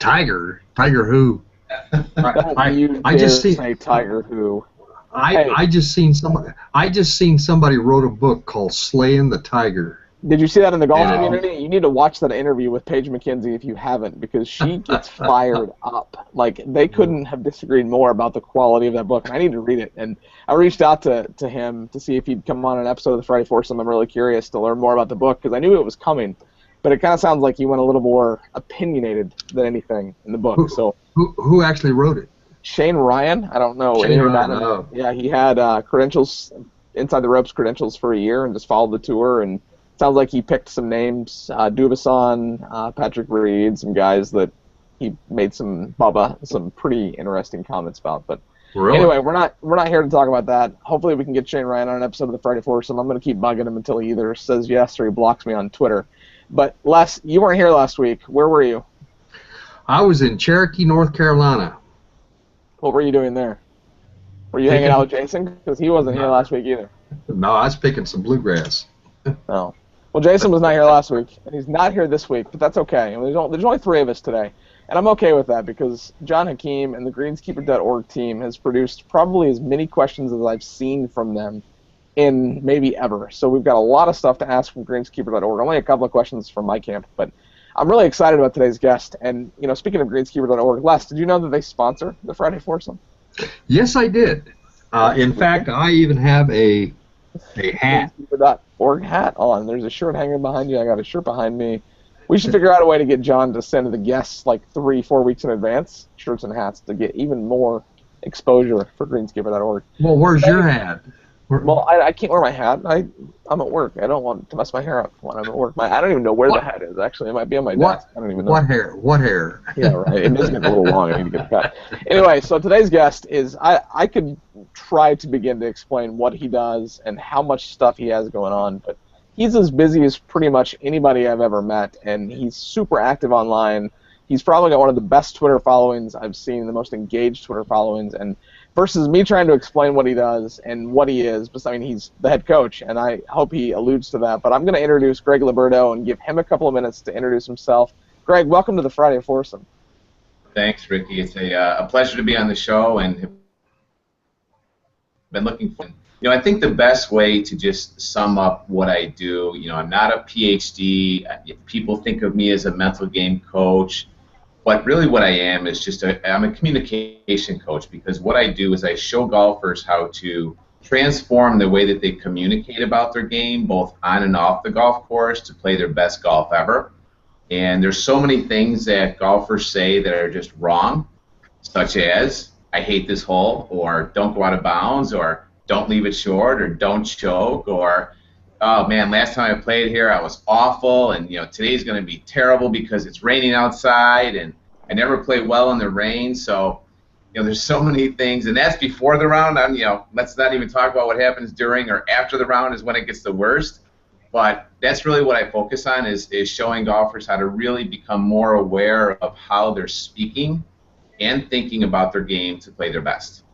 Tiger who? I just say Tiger who. I just seen somebody wrote a book called Slaying the Tiger. Did you see that in the golf community? You need to watch that interview with Paige McKenzie if you haven't, because she gets fired up. Like, they couldn't have disagreed more about the quality of that book, and I need to read it. And I reached out to him to see if he'd come on an episode of the Friday Foursome. I'm really curious to learn more about the book, because I knew it was coming, but it kind of sounds like he went a little more opinionated than anything in the book. Who actually wrote it? Shane Ryan? I don't know. Shane Ryan, Yeah, he had credentials, inside the ropes credentials for a year and just followed the tour, and sounds like he picked some names, Dubuisson, Patrick Reed, some guys that he made some pretty interesting comments about. But really? Anyway, we're not here to talk about that. Hopefully we can get Shane Ryan on an episode of the Friday Foursome. I'm going to keep bugging him until he either says yes or he blocks me on Twitter. But Les, you weren't here last week. Where were you? I was in Cherokee, North Carolina. What were you doing there? Were you hanging out with Jason? Because he wasn't here last week either. No, I was picking some bluegrass. Oh. Well, Jason was not here last week, and he's not here this week, but that's okay. I mean, there's only 3 of us today, and I'm okay with that because John Hakeem and the greenskeeper.org team has produced probably as many questions as I've seen from them in maybe ever. So we've got a lot of stuff to ask from greenskeeper.org. Only a couple of questions from my camp, but I'm really excited about today's guest. And, speaking of greenskeeper.org, Les, did you know that they sponsor the Friday Foursome? Yes, I did. In fact, I even have a hat. Greenskeeper.org hat on. There's a shirt hanging behind you. I got a shirt behind me. We should figure out a way to get John to send to the guests like 3-4 weeks in advance, shirts and hats, to get even more exposure for greenskeeper.org. Well, where's your hat? Well, I can't wear my hat. I'm at work. I don't want to mess my hair up when I'm at work. I don't even know where the hat is, actually. It might be on my desk. I don't even know. What hair? Yeah, right. It is getting a little long. I need to get cut. Anyway, so today's guest is, I could try to begin to explain what he does and how much stuff he has going on, but he's as busy as pretty much anybody I've ever met, and he's super active online. He's probably got one of the best Twitter followings I've seen, the most engaged Twitter followings, and versus me trying to explain what he does and what he is, I mean, he's the head coach, and I hope he alludes to that. But I'm going to introduce Greg Liberto and give him a couple of minutes to introduce himself. Greg, welcome to the Friday Foursome. Thanks, Ricky. It's a pleasure to be on the show, and have been looking for. I think the best way to just sum up what I do, I'm not a PhD. People think of me as a mental game coach. But really what I am is just I'm a communication coach, because what I do is I show golfers how to transform the way that they communicate about their game, both on and off the golf course, to play their best golf ever. And there's so many things that golfers say that are just wrong, such as, I hate this hole, or don't go out of bounds, or don't leave it short, or don't choke, or oh man, last time I played here I was awful, and today's going to be terrible because it's raining outside, and I never play well in the rain. So there's so many things, and that's before the round. Let's not even talk about what happens during or after the round is when it gets the worst. But that's really what I focus on, is showing golfers how to really become more aware of how they're speaking and thinking about their game to play their best.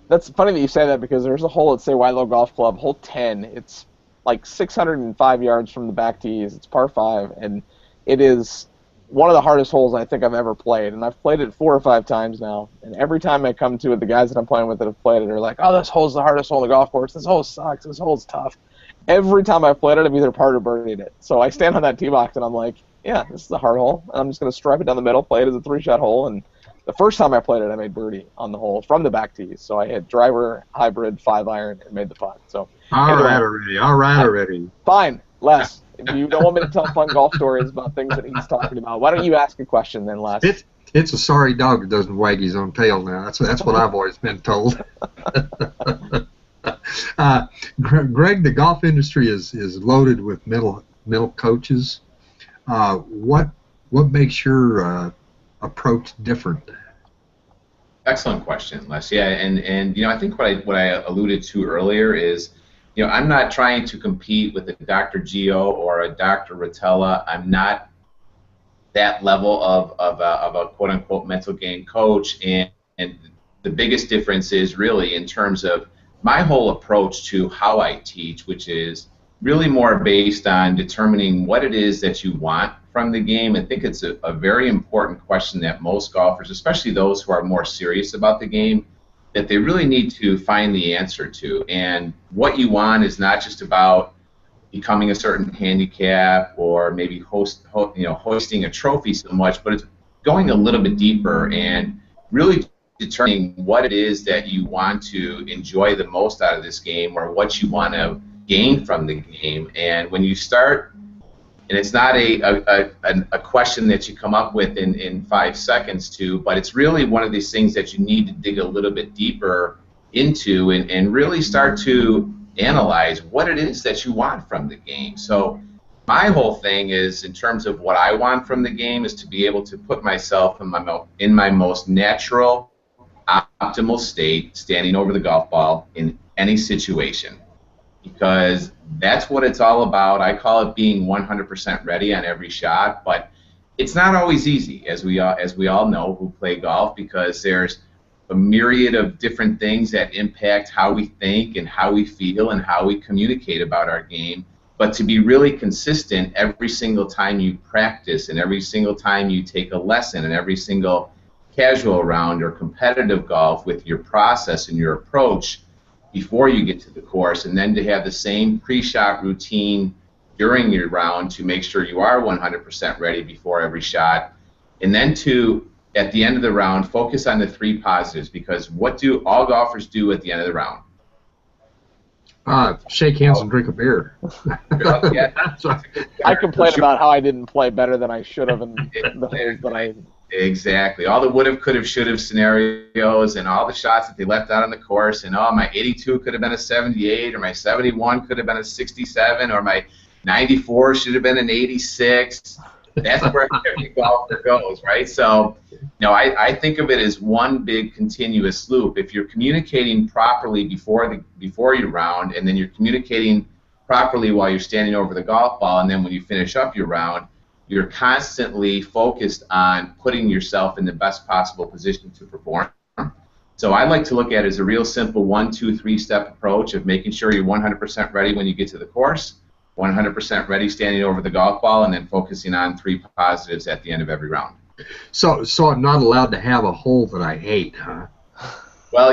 That's funny that you say that, because there's a hole at, say, White Golf Club, hole 10. It's like 605 yards from the back tees. It's par 5, and it is one of the hardest holes I think I've ever played. And I've played it 4 or 5 times now. And every time I come to it, the guys that I'm playing with that have played it are like, oh, this hole's the hardest hole on the golf course. This hole sucks. This hole's tough. Every time I've played it, I've either parred or birdied it. So I stand on that tee box, and I'm like, yeah, this is a hard hole. And I'm just going to stripe it down the middle, play it as a 3-shot hole. And the first time I played it, I made birdie on the hole from the back tees. So I hit driver, hybrid, 5-iron, and made the putt. So All right already. Fine, Les. If you don't want me to tell fun golf stories about things that he's talking about, why don't you ask a question then, Les? It's a sorry dog that doesn't wag his own tail now. That's what I've always been told. Greg, the golf industry is loaded with mental coaches. What makes your approach different? Excellent question, Les. Yeah, and I think what I alluded to earlier is, I'm not trying to compete with a Dr. Gio or a Dr. Rotella. I'm not that level of a quote-unquote mental game coach, and the biggest difference is really in terms of my whole approach to how I teach, which is really more based on determining what it is that you want from the game? I think it's a very important question that most golfers, especially those who are more serious about the game, that they really need to find the answer to. And what you want is not just about becoming a certain handicap or maybe hoisting a trophy so much, but it's going a little bit deeper and really determining what it is that you want to enjoy the most out of this game or what you want to gain from the game. And when you start, and it's not a question that you come up with in 5 seconds but it's really one of these things that you need to dig a little bit deeper into and really start to analyze what it is that you want from the game. So my whole thing is, in terms of what I want from the game, is to be able to put myself in my most natural, optimal state, standing over the golf ball in any situation, because that's what it's all about. I call it being 100% ready on every shot, but it's not always easy, as we all know who play golf, because there's a myriad of different things that impact how we think and how we feel and how we communicate about our game. But to be really consistent every single time you practice and every single time you take a lesson and every single casual round or competitive golf with your process and your approach before you get to the course, and then to have the same pre-shot routine during your round to make sure you are 100% ready before every shot, and then to, at the end of the round, focus on the 3 positives, because what do all golfers do at the end of the round? Shake hands and drink a beer. Yeah. I complain about how I didn't play better than I should have in the holes that I... Exactly. All the would have, could have, should have scenarios and all the shots that they left out on the course, and my 82 could have been a 78, or my 71 could have been a 67, or my 94 should have been an 86. That's where every golfer goes, right? So, I think of it as one big continuous loop. If you're communicating properly before your round, and then you're communicating properly while you're standing over the golf ball, and then when you finish up your round, you're constantly focused on putting yourself in the best possible position to perform. So I like to look at it as a real simple 1, 2, 3-step approach of making sure you're 100% ready when you get to the course, 100% ready standing over the golf ball, and then focusing on 3 positives at the end of every round. So I'm not allowed to have a hole that I hate, huh? Well,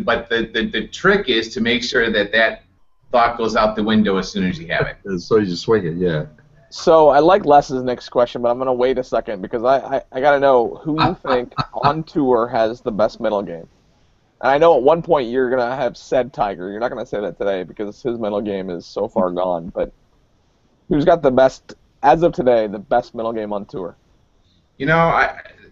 but the trick is to make sure that thought goes out the window as soon as you have it. So you swing it, yeah. So I like Les's next question, but I'm going to wait a second because I got to know who you think on tour has the best middle game. And I know at one point you're going to have said Tiger. You're not going to say that today because his middle game is so far gone. But who's got the best, as of today, the best middle game on tour?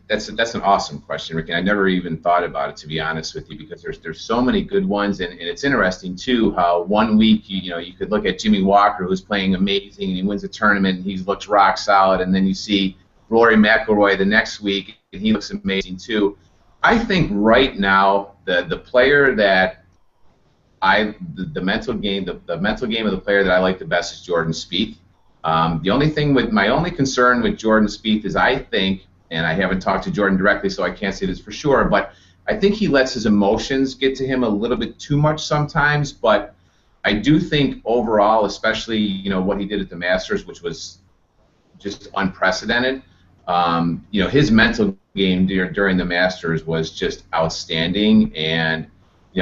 That's an awesome question, Ricky. I never even thought about it, to be honest with you, because there's so many good ones, and it's interesting too how one week you could look at Jimmy Walker, who's playing amazing, and he wins a tournament, and he looks rock solid, and then you see Rory McIlroy the next week, and he looks amazing too. I think right now the player that the mental game of the player that I like the best is Jordan Spieth. My only concern with Jordan Spieth is I think, and I haven't talked to Jordan directly, so I can't say this for sure, but I think he lets his emotions get to him a little bit too much sometimes. But I do think overall, especially what he did at the Masters, which was just unprecedented. His mental game during the Masters was just outstanding, and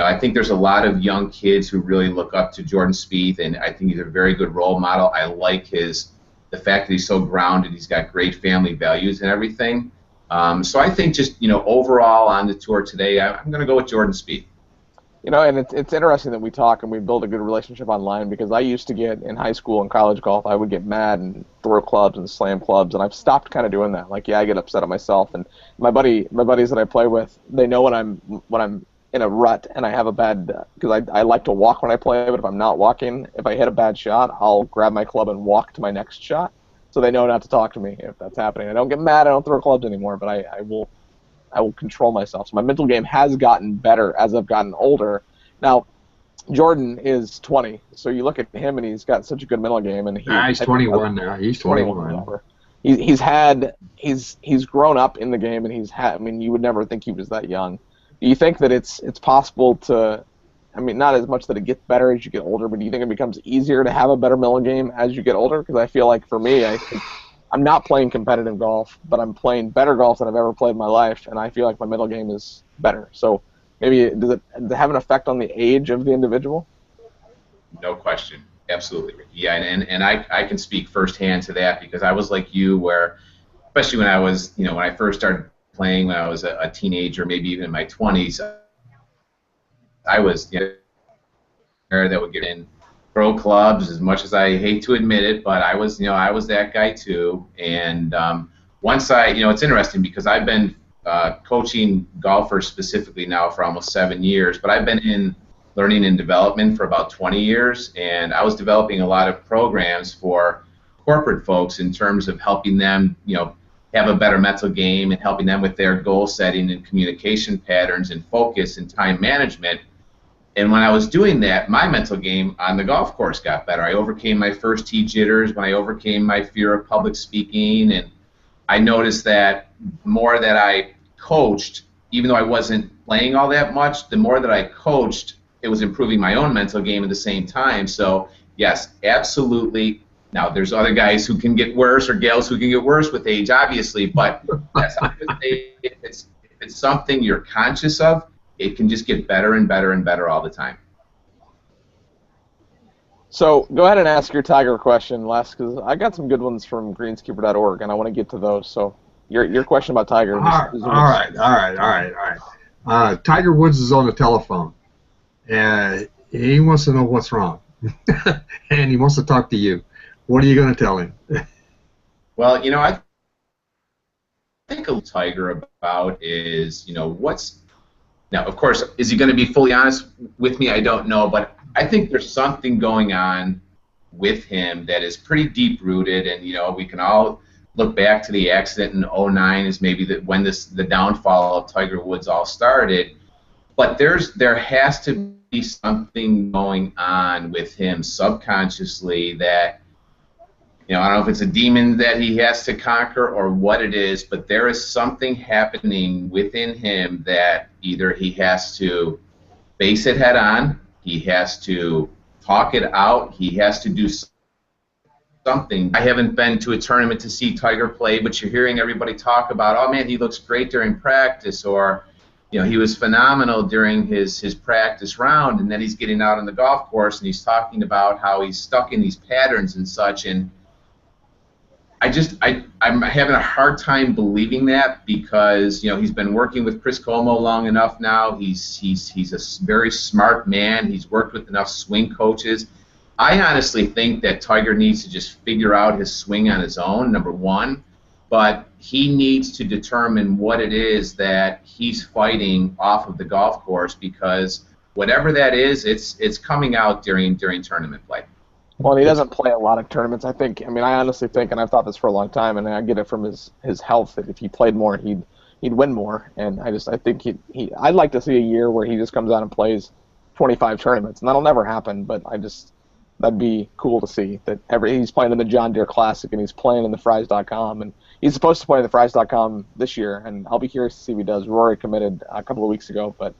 I think there's a lot of young kids who really look up to Jordan Spieth, and I think he's a very good role model. I like the fact that he's so grounded. He's got great family values and everything. So I think just overall on the tour today, I'm going to go with Jordan Spieth. And it's interesting that we talk and we build a good relationship online, because I used to get, in high school and college golf, I would get mad and throw clubs and slam clubs, and I've stopped kind of doing that. Like, I get upset at myself, and my buddies that I play with, they know when I'm in a rut and I have a bad, because I like to walk when I play, but if I'm not walking, if I hit a bad shot, I'll grab my club and walk to my next shot, so they know not to talk to me if that's happening. I don't get mad, I don't throw clubs anymore, but I will control myself. So my mental game has gotten better as I've gotten older. Now, Jordan is 20, so you look at him and he's got such a good mental game, and he's 21 now. He's 21. He's grown up in the game, and you would never think he was that young. Do you think that it's possible to I mean, not as much that it gets better as you get older, but do you think it becomes easier to have a better middle game as you get older? Because I feel like for me, I think I'm not playing competitive golf, but I'm playing better golf than I've ever played in my life, and I feel like my middle game is better. So maybe does it have an effect on the age of the individual? No question. Absolutely, Ricky. Yeah, and I can speak firsthand to that because I was like you where, especially when I was, when I first started playing when I was a teenager, maybe even in my 20s, I was, that would get in pro clubs as much as I hate to admit it, but I was that guy too. And once it's interesting because I've been coaching golfers specifically now for almost 7 years, but I've been in learning and development for about 20 years, and I was developing a lot of programs for corporate folks in terms of helping them, have a better mental game and helping them with their goal setting and communication patterns and focus and time management. And when I was doing that, my mental game on the golf course got better. I overcame my first tee jitters, when I overcame my fear of public speaking, and I noticed that the more that I coached, even though I wasn't playing all that much, the more that I coached, it was improving my own mental game at the same time. So, yes, absolutely. Now, there's other guys who can get worse or gals who can get worse with age, obviously, but yes, I would say if it's something you're conscious of, it can just get better and better and better all the time. So go ahead and ask your Tiger question last, because I got some good ones from greenskeeper.org, and I want to get to those. So your question about Tiger. All right. Tiger Woods is on the telephone, and he wants to know what's wrong, and he wants to talk to you. What are you going to tell him? Well, I think a Tiger about is, what's now, of course, is he going to be fully honest with me? I don't know, but I think there's something going on with him that is pretty deep-rooted, and, we can all look back to the accident in 2009 as maybe when the downfall of Tiger Woods all started, but there has to be something going on with him subconsciously that, I don't know if it's a demon that he has to conquer or what it is, but there is something happening within him that either he has to face it head on, he has to talk it out, he has to do something. I haven't been to a tournament to see Tiger play, but you're hearing everybody talk about, oh man, he looks great during practice, or he was phenomenal during his practice round, and then he's getting out on the golf course and he's talking about how he's stuck in these patterns and such, and I'm having a hard time believing that because he's been working with Chris Como long enough now. He's a very smart man. He's worked with enough swing coaches. I honestly think that Tiger needs to just figure out his swing on his own, number one, but he needs to determine what it is that he's fighting off of the golf course, because whatever that is, it's coming out during tournament play. Well, he doesn't play a lot of tournaments. I honestly think, and I've thought this for a long time, and I get it from his health, that if he played more, he'd win more. And I think I'd like to see a year where he just comes out and plays 25 tournaments, and that'll never happen. But that'd be cool to see that he's playing in the John Deere Classic, and he's playing in the Fries.com, and he's supposed to play in the Fries.com this year, and I'll be curious to see if he does. Rory committed a couple of weeks ago, but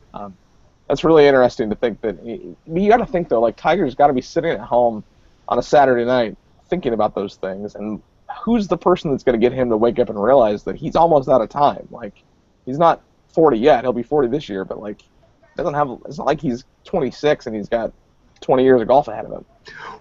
that's really interesting to think that. You got to think though, like Tiger's got to be sitting at home on a Saturday night thinking about those things, and who's the person that's going to get him to wake up and realize that he's almost out of time? Like, he's not 40 yet. He'll be 40 this year, but it's not like he's 26 and he's got 20 years of golf ahead of him.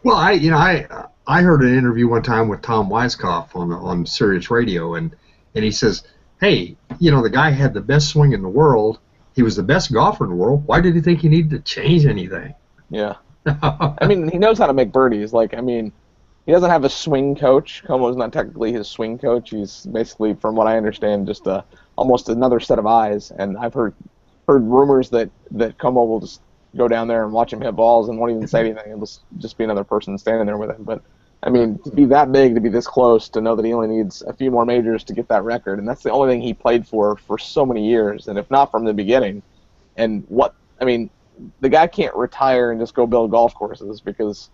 Well, I heard an interview one time with Tom Weiskopf on Sirius Radio, and he says, hey, the guy had the best swing in the world. He was the best golfer in the world. Why did he think he needed to change anything? Yeah. He knows how to make birdies. He doesn't have a swing coach. Como's not technically his swing coach. He's basically, from what I understand, just almost another set of eyes. And I've heard rumors that Como will just go down there and watch him hit balls and won't even say anything. It'll just be another person standing there with him. But, to be that big, to be this close, to know that he only needs a few more majors to get that record, and that's the only thing he played for so many years, and if not from the beginning. And the guy can't retire and just go build golf courses because,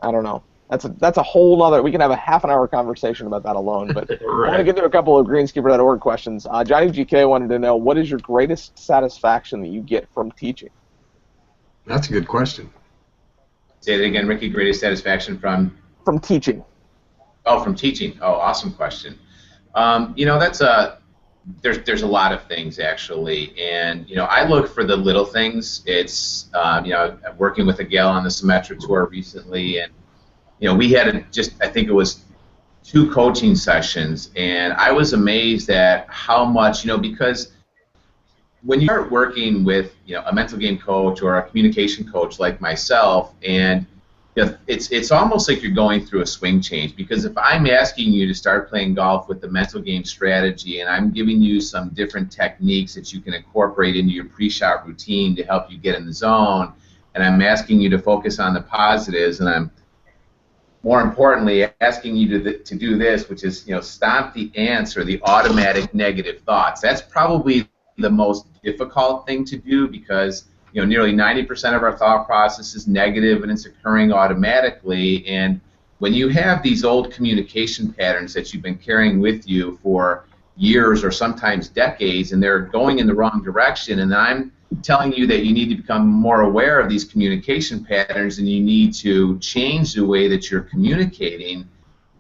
I don't know. That's a whole other. We can have a half an hour conversation about that alone. But right. I want to get to a couple of greenskeeper.org questions. Johnny GK wanted to know, what is your greatest satisfaction that you get from teaching? That's a good question. Say that again, Ricky. Greatest satisfaction from? From teaching. Oh, from teaching. Oh, awesome question. That's there's a lot of things actually, and I look for the little things. It's working with a gal on the Symmetric tour recently, and we had I think it was 2 coaching sessions, and I was amazed at how much because when you start working with a mental game coach or a communication coach like myself, and it's almost like you're going through a swing change, because if I'm asking you to start playing golf with the mental game strategy and I'm giving you some different techniques that you can incorporate into your pre-shot routine to help you get in the zone, and I'm asking you to focus on the positives, and I'm more importantly asking you to do this, which is stop the ants or the automatic negative thoughts. That's probably the most difficult thing to do, because nearly 90% of our thought process is negative and it's occurring automatically. And when you have these old communication patterns that you've been carrying with you for years or sometimes decades, and they're going in the wrong direction, and I'm telling you that you need to become more aware of these communication patterns and you need to change the way that you're communicating,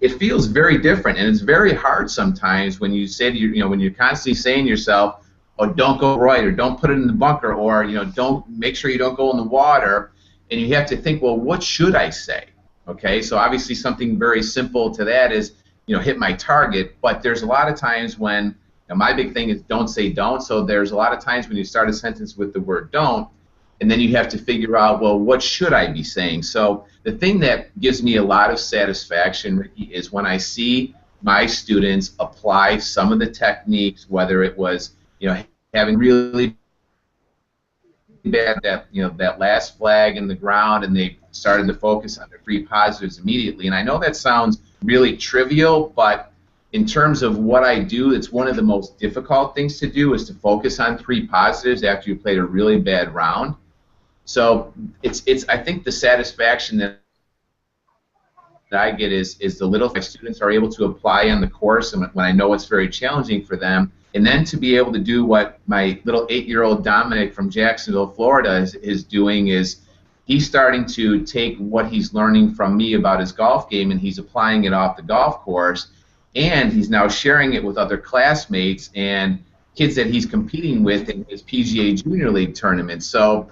it feels very different, and it's very hard sometimes when you say to when you're constantly saying to yourself, oh, don't go right, or don't put it in the bunker, or don't make sure you don't go in the water, and you have to think, well, what should I say? Okay, so obviously something very simple to that is hit my target, but there's a lot of times when my big thing is don't say don't, so there's a lot of times when you start a sentence with the word don't, and then you have to figure out, well, what should I be saying? So the thing that gives me a lot of satisfaction, Ricky, is when I see my students apply some of the techniques, whether it was having really bad that last flag in the ground, and they started to focus on the 3 positives immediately. And I know that sounds really trivial, but in terms of what I do, it's one of the most difficult things to do, is to focus on 3 positives after you played a really bad round. So it's I think the satisfaction that I get is the little my students are able to apply on the course, and when I know it's very challenging for them, and then to be able to do what my little 8-year-old Dominic from Jacksonville, Florida is doing, is he's starting to take what he's learning from me about his golf game and he's applying it off the golf course, and he's now sharing it with other classmates and kids that he's competing with in his PGA Junior League tournament. So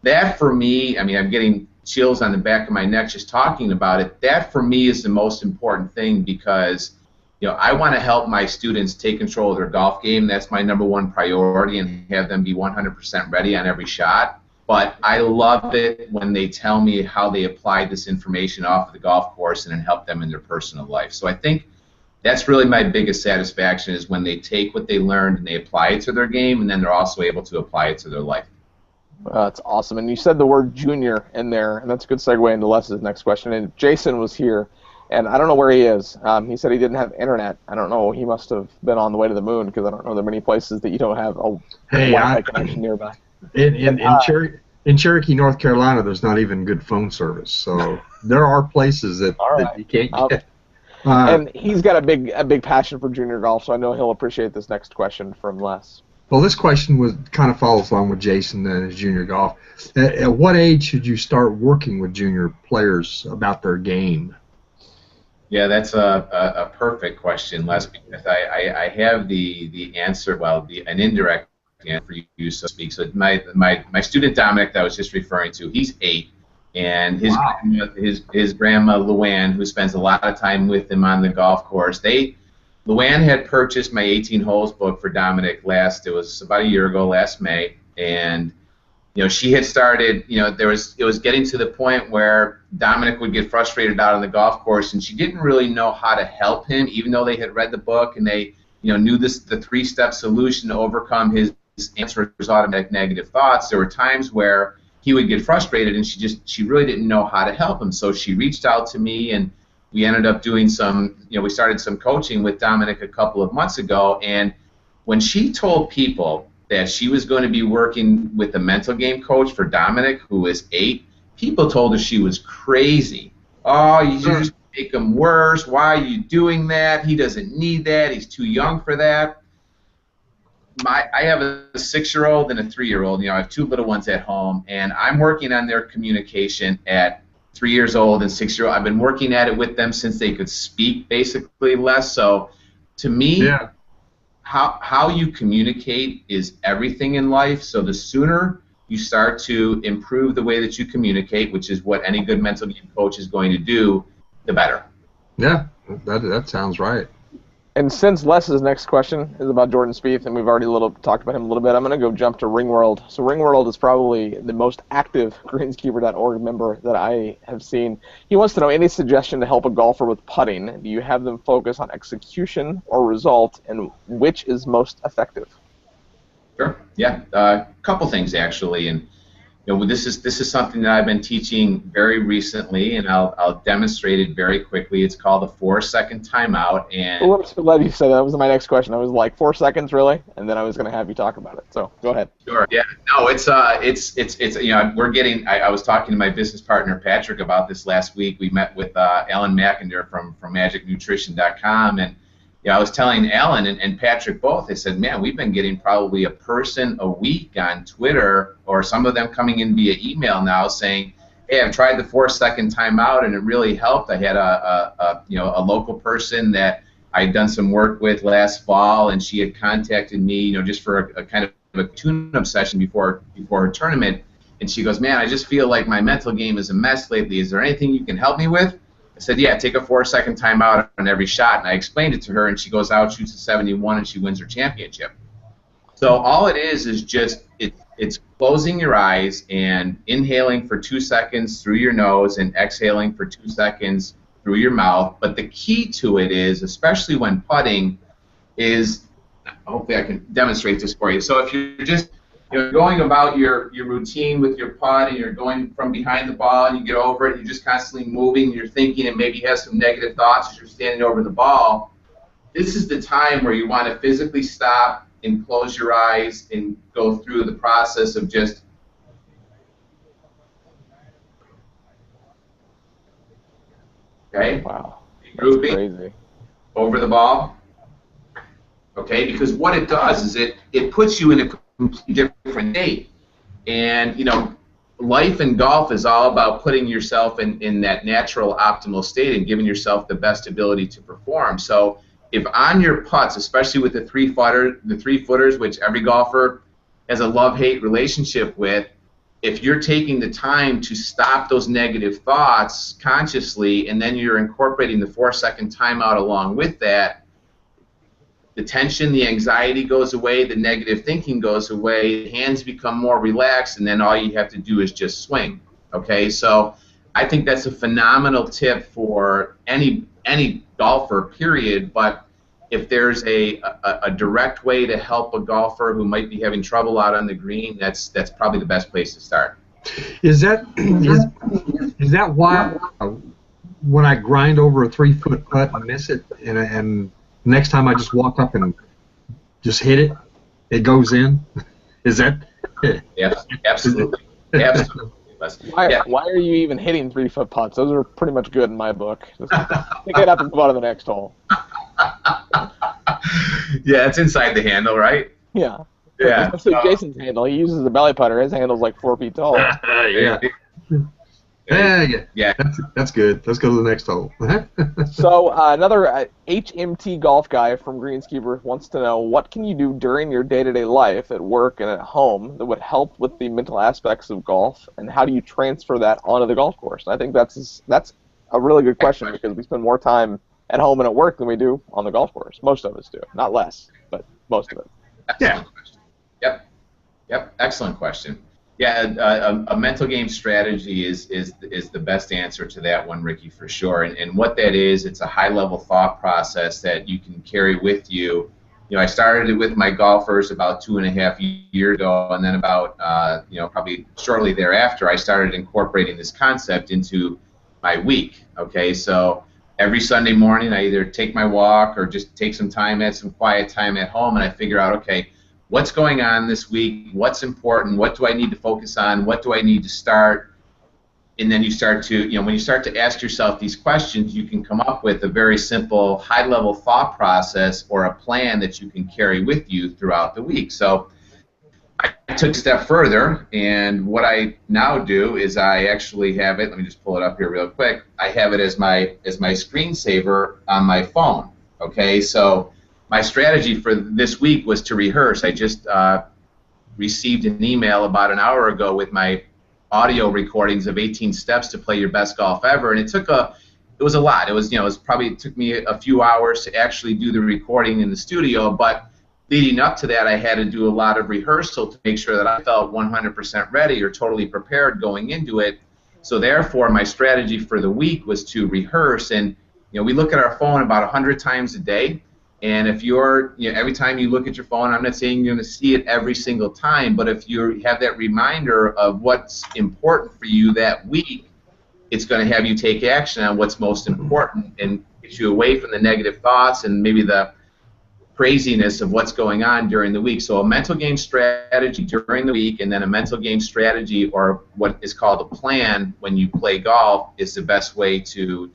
that for me, I mean, I'm getting chills on the back of my neck just talking about it. That for me is the most important thing, because I want to help my students take control of their golf game. That's my #1 priority, and have them be 100% ready on every shot. But I love it when they tell me how they applied this information off of the golf course and it helped them in their personal life. So I think that's really my biggest satisfaction, is when they take what they learned and they apply it to their game, and then they're also able to apply it to their life. That's awesome. And you said the word junior in there, and that's a good segue into Les's next question. And Jason was here, and I don't know where he is. He said he didn't have internet. I don't know. He must have been on the way to the moon, because I don't know there are many places that you don't have a Wi-Fi connection nearby. In Cherokee, North Carolina, there's not even good phone service. So there are places that you can't get. And he's got a big passion for junior golf, so I know he'll appreciate this next question from Les. Well, this question kind of follows along with Jason and his junior golf. At what age should you start working with junior players about their game? Yeah, that's a perfect question, Les, because I have the answer, an indirect answer for you, so to speak. So my student Dominic that I was just referring to, he's 8, and his grandma Luann, who spends a lot of time with him on the golf course, Luann had purchased my 18 holes book for Dominic it was about a year ago, last May, and she had started, it was getting to the point where Dominic would get frustrated out on the golf course, and she didn't really know how to help him, even though they had read the book and they, knew the 3-step solution to overcome his answer his automatic negative thoughts. There were times where he would get frustrated, and she really didn't know how to help him. So she reached out to me, and we ended up doing we started some coaching with Dominic a couple of months ago, and when she told people that she was going to be working with a mental game coach for Dominic, who is 8, people told her she was crazy. Oh, you just make him worse. Why are you doing that? He doesn't need that. He's too young for that. I have a 6-year-old and a 3-year-old. I have 2 little ones at home, and I'm working on their communication at 3 years old and 6-year-old. I've been working at it with them since they could speak, basically, Les. So, to me, Yeah. how you communicate is everything in life. So the sooner you start to improve the way that you communicate, which is what any good mental game coach is going to do, the better. Yeah, that sounds right. And since Les's next question is about Jordan Spieth, and we've already talked about him a little bit, I'm going to go jump to Ringworld. So Ringworld is probably the most active greenskeeper.org member that I have seen. He wants to know any suggestion to help a golfer with putting. Do you have them focus on execution or result, and which is most effective? Sure. Yeah. A couple things actually, and this is something that I've been teaching very recently, and I'll demonstrate it very quickly. It's called the 4-second timeout. And I'm so glad you said that. That was my next question. I was like, 4 seconds, really? And then I was going to have you talk about it. So go ahead. Sure. Yeah. No. It's we're getting. I was talking to my business partner Patrick about this last week. We met with Alan McIntyre from MagicNutrition.com, and I was telling Alan and Patrick both, I said, man, we've been getting probably a person a week on Twitter, or some of them coming in via email now saying, hey, I've tried the 4-second timeout and it really helped. I had a local person that I'd done some work with last fall, and she had contacted me, just for a kind of a tune-up session before her tournament, and she goes, man, I just feel like my mental game is a mess lately. Is there anything you can help me with? I said, yeah, take a 4-second timeout on every shot, and I explained it to her, and she goes out, shoots a 71, and she wins her championship. So all it is just it's closing your eyes and inhaling for 2 seconds through your nose and exhaling for 2 seconds through your mouth. But the key to it is, especially when putting, is, hopefully I can demonstrate this for you. So if you're just going about your routine with your putt, and you're going from behind the ball, and you get over it, and you're just constantly moving, you're thinking, and maybe you have some negative thoughts as you're standing over the ball, this is the time where you want to physically stop and close your eyes and go through the process of just Wow. grouping Crazy. over the ball. Okay, because what it does is it puts you in a completely different state. And, life in golf is all about putting yourself in that natural optimal state and giving yourself the best ability to perform. So if on your putts, especially with the three footers, which every golfer has a love-hate relationship with, if you're taking the time to stop those negative thoughts consciously, and then you're incorporating the 4-second timeout along with that, the tension, the anxiety goes away, the negative thinking goes away, the hands become more relaxed, and then all you have to do is just swing. Okay, so I think that's a phenomenal tip for any golfer, period. But if there's a direct way to help a golfer who might be having trouble out on the green, that's probably the best place to start. Is that why when I grind over a 3-foot putt, I miss it, and next time I just walk up and just hit it, it goes in? Is that? Yeah, absolutely. Absolutely. Why are you even hitting 3-foot putts? Those are pretty much good in my book. I think I'd have to move on to the next hole. Yeah, it's inside the handle, right? Yeah. Yeah. Let's say Jason's handle. He uses a belly putter. His handle's like 4 feet tall. Yeah. Yeah. That's good. Let's go to the next hole. So another HMT golf guy from Greenskeeper wants to know, what can you do during your day-to-day life at work and at home that would help with the mental aspects of golf, and how do you transfer that onto the golf course? And I think that's a really good question, because we spend more time at home and at work than we do on the golf course. Most of us do. Not less, but most of it. Excellent question. Yep. Excellent question. Yeah, a mental game strategy is the best answer to that one, Ricky, for sure. And what that is, it's a high-level thought process that you can carry with you. I started it with my golfers about 2.5 years ago, and then about probably shortly thereafter, I started incorporating this concept into my week. Okay, so every Sunday morning, I either take my walk or just take some quiet time at home, and I figure out, okay, what's going on this week? What's important? What do I need to focus on? What do I need to start? and then you start to, when you start to ask yourself these questions, you can come up with a very simple, high-level thought process or a plan that you can carry with you throughout the week. So I took a step further, and what I now do is I actually have it. Let me just pull it up here real quick. I have it as my screensaver on my phone. Okay, so my strategy for this week was to rehearse. I just received an email about an hour ago with my audio recordings of 18 steps to play your best golf ever, and it was a lot. It was it took me a few hours to actually do the recording in the studio, but leading up to that, I had to do a lot of rehearsal to make sure that I felt 100% ready or totally prepared going into it. So therefore, my strategy for the week was to rehearse, and we look at our phone about 100 times a day. And if you're, every time you look at your phone, I'm not saying you're going to see it every single time, but if you have that reminder of what's important for you that week, it's going to have you take action on what's most important and get you away from the negative thoughts and maybe the craziness of what's going on during the week. So a mental game strategy during the week, and then a mental game strategy, or what is called a plan when you play golf, is the best way to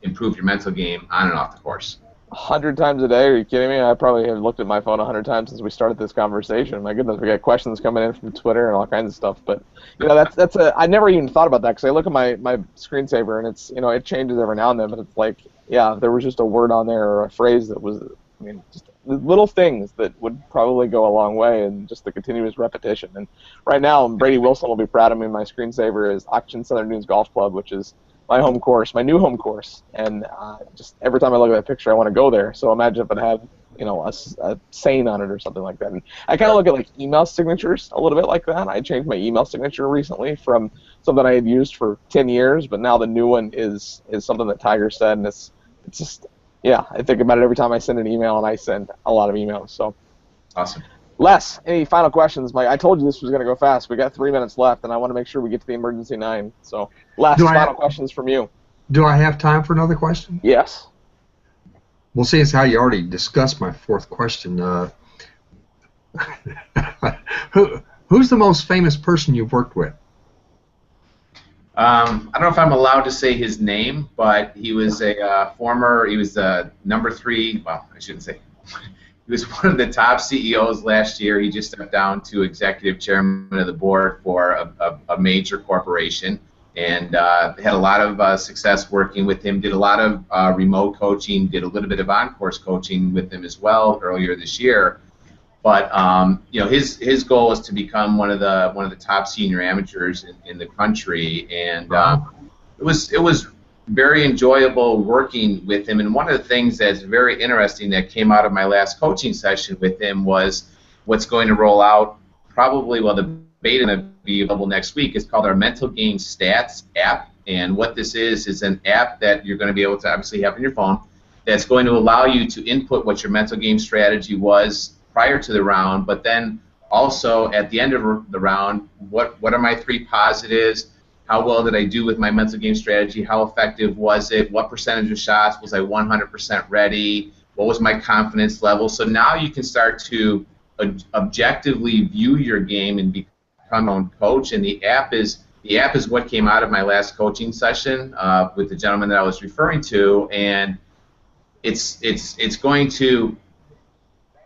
improve your mental game on and off the course. 100 times a day? Are you kidding me? I probably have looked at my phone 100 times since we started this conversation. My goodness, we got questions coming in from Twitter and all kinds of stuff. But I never even thought about that, because I look at my screensaver and it's it changes every now and then. But it's like, yeah, there was just a word on there or a phrase that was, just little things that would probably go a long way, and just the continuous repetition. And right now, Brady Wilson will be proud of me. My screensaver is Auction Southern Dunes Golf Club, which is my home course, my new home course, and just every time I look at that picture, I want to go there. So imagine if it had, a saying on it or something like that. And I kind of look at like email signatures a little bit like that. I changed my email signature recently from something I had used for 10 years, but now the new one is something that Tiger said, and it's just, yeah, I think about it every time I send an email, and I send a lot of emails. So awesome. Les, any final questions? I told you this was going to go fast. We got 3 minutes left, and I want to make sure we get to the emergency 9. So, Les, final questions from you. Do I have time for another question? Yes. Well, seeing as how you already discussed my fourth question, who's the most famous person you've worked with? I don't know if I'm allowed to say his name, but he was he was number 3, well, I shouldn't say. He was one of the top CEOs last year. He just stepped down to executive chairman of the board for a major corporation, and had a lot of success working with him. Did a lot of remote coaching, did a little bit of on-course coaching with him as well earlier this year. But his goal is to become one of the top senior amateurs in the country, and it was very enjoyable working with him. And one of the things that's very interesting that came out of my last coaching session with him was what's going to roll out probably, well, the beta going to be available next week. It's called our Mental Game Stats app. And what this is an app that you're going to be able to obviously have on your phone that's going to allow you to input what your mental game strategy was prior to the round, but then also at the end of the round, what are my 3 positives? How well did I do with my mental game strategy? How effective was it? What percentage of shots was I 100% ready? What was my confidence level? So now you can start to objectively view your game and become your own coach. And the app is what came out of my last coaching session with the gentleman that I was referring to, and it's going to,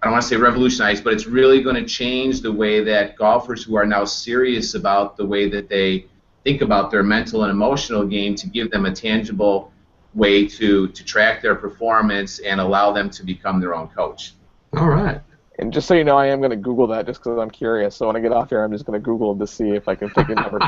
I don't want to say revolutionize, but it's really going to change the way that golfers who are now serious about the way that they think about their mental and emotional game, to give them a tangible way to track their performance and allow them to become their own coach. All right. And just so you know, I am going to Google that just because I'm curious. So when I get off here, I'm just going to Google to see if I can pick a number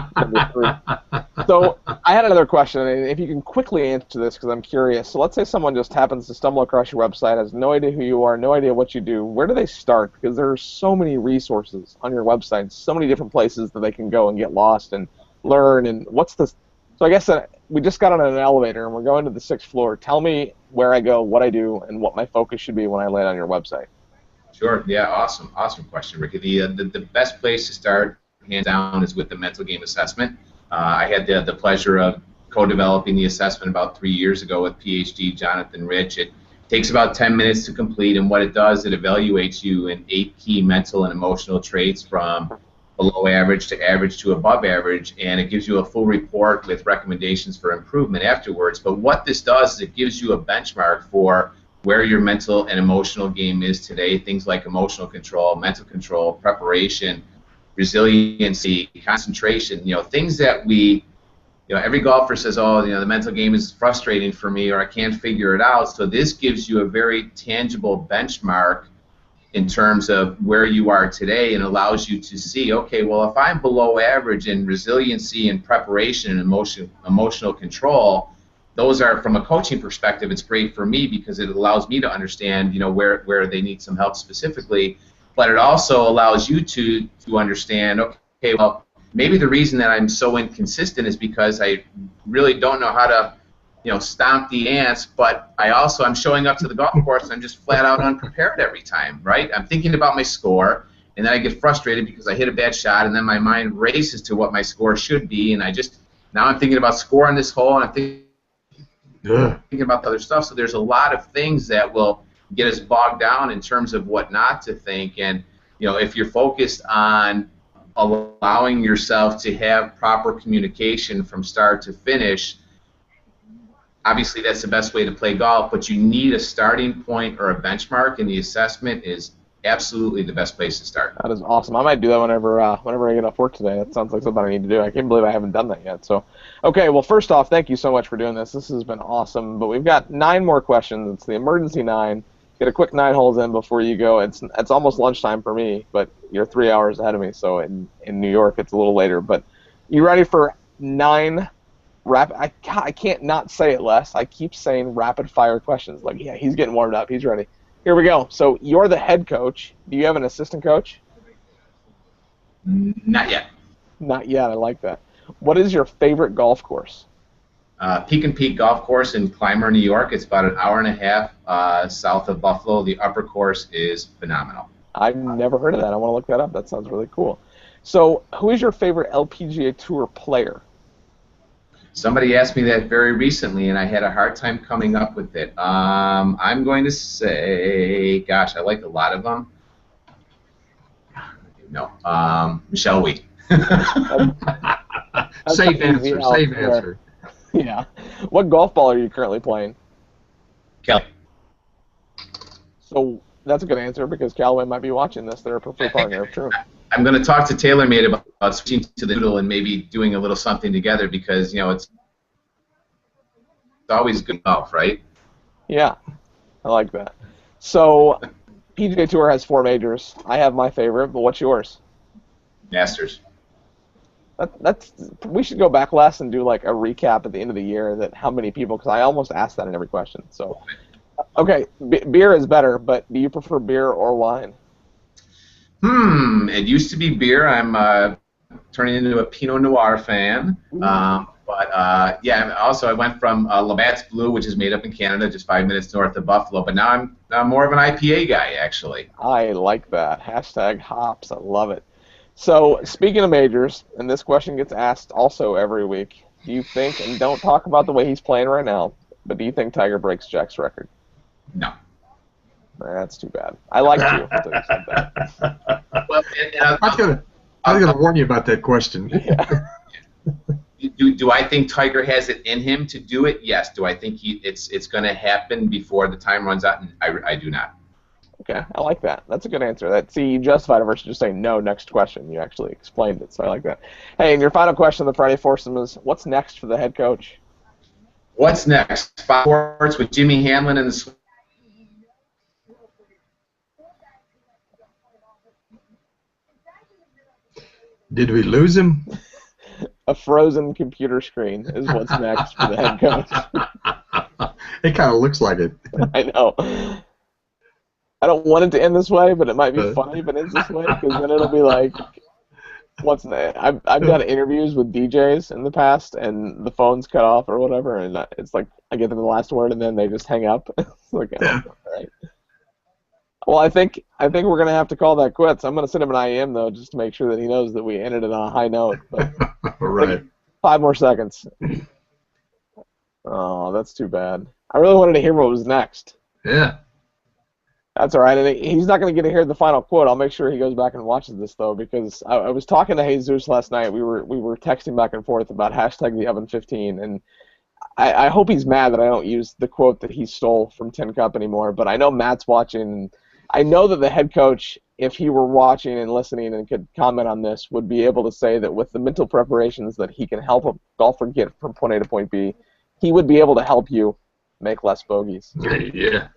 3. So I had another question, and if you can quickly answer this because I'm curious. So let's say someone just happens to stumble across your website, has no idea who you are, no idea what you do. Where do they start? Because there are so many resources on your website, so many different places that they can go and get lost and learn. And what's the... So I guess we just got on an elevator, and we're going to the 6th floor. Tell me where I go, what I do, and what my focus should be when I land on your website. Sure. Yeah. Awesome question, Ricky. The best place to start, hands down, is with the mental game assessment. I had the pleasure of co-developing the assessment about 3 years ago with PhD Jonathan Rich. It takes about 10 minutes to complete, and what it does, it evaluates you in 8 key mental and emotional traits, from below average to above average, and it gives you a full report with recommendations for improvement afterwards. But what this does is it gives you a benchmark for where your mental and emotional game is today, things like emotional control, mental control, preparation, resiliency, concentration, things that every golfer says, oh, the mental game is frustrating for me, or I can't figure it out. So this gives you a very tangible benchmark in terms of where you are today, and allows you to see, okay, well, if I'm below average in resiliency and preparation and emotional control, those are, from a coaching perspective, it's great for me because it allows me to understand, where they need some help specifically. But it also allows you to understand, okay, well, maybe the reason that I'm so inconsistent is because I really don't know how to, stomp the ants, but I'm showing up to the golf course and I'm just flat out unprepared every time, right? I'm thinking about my score, and then I get frustrated because I hit a bad shot, and then my mind races to what my score should be, and now I'm thinking about score on this hole, and I'm thinking about the other stuff. So there's a lot of things that will get us bogged down in terms of what not to think, and if you're focused on allowing yourself to have proper communication from start to finish, obviously that's the best way to play golf, but you need a starting point or a benchmark, and the assessment is absolutely the best place to start. That is awesome. I might do that whenever I get off work today. That sounds like something I need to do. I can't believe I haven't done that yet. So, okay, well, first off, thank you so much for doing this. This has been awesome, but we've got 9 more questions. It's the emergency 9. Get a quick 9 holes in before you go. It's almost lunchtime for me, but you're 3 hours ahead of me, so in New York it's a little later. But you ready for 9 rapid? I can't not say it, Les. I keep saying rapid fire questions. Like, yeah, he's getting warmed up. He's ready. Here we go. So you're the head coach. Do you have an assistant coach? Not yet. Not yet. I like that. What is your favorite golf course? Peak and Peak Golf Course in Clymer, New York. It's about an hour and a half south of Buffalo. The upper course is phenomenal. I've never heard of that. I want to look that up. That sounds really cool. So who is your favorite LPGA Tour player? Somebody asked me that very recently, and I had a hard time coming up with it. I'm going to say, gosh, I like a lot of them. No, Michelle Wee. Safe answer. Safe answer. Yeah. What golf ball are you currently playing? Kelly. So that's a good answer because Callaway might be watching this. They're a preferred partner. True. I'm going to talk to TaylorMade about switching to the Doodle and maybe doing a little something together because, it's always good golf, right? Yeah, I like that. So PGA Tour has 4 majors. I have my favorite, but what's yours? Masters. We should go back, Les, and do like a recap at the end of the year that how many people, because I almost asked that in every question. So, okay, beer is better, but do you prefer beer or wine? It used to be beer. I'm turning into a Pinot Noir fan. Yeah, also I went from Labatt's Blue, which is made up in Canada, just 5 minutes north of Buffalo, but now I'm more of an IPA guy, actually. I like that. Hashtag hops. I love it. So, speaking of majors, and this question gets asked also every week, do you think, and don't talk about the way he's playing right now, but do you think Tiger breaks Jack's record? No. That's too bad. I liked you until you said that. Well, I was going to warn you about that question. Yeah. Do I think Tiger has it in him to do it? Yes. Do I think it's going to happen before the time runs out? I do not. Okay, I like that. That's a good answer. You justified it versus just saying no, next question. You actually explained it, so I like that. Hey, and your final question of the Friday Foursome is, what's next for the head coach? What's next? Fox Sports with Jimmy Hamlin and the Did we lose him? A frozen computer screen is what's next for the head coach. It kind of looks like it. I know. I don't want it to end this way, but it might be funny if it ends this way, because then it'll be like, what's next? I've done interviews with DJs in the past, and the phone's cut off or whatever, and it's like I get them the last word, and then they just hang up. It's like, all right. Well, I think we're going to have to call that quits. I'm going to send him an IM, though, just to make sure that he knows that we ended it on a high note. But right. 5 more seconds. Oh, that's too bad. I really wanted to hear what was next. Yeah. That's all right. And he's not going to get to hear the final quote. I'll make sure he goes back and watches this though, because I was talking to Jesus last night. We were texting back and forth about hashtag the Oven 15, and I hope he's mad that I don't use the quote that he stole from Tin Cup anymore. But I know Matt's watching. And I know that the head coach, if he were watching and listening and could comment on this, would be able to say that with the mental preparations that he can help a golfer get from point A to point B, he would be able to help you make less bogeys. Yeah.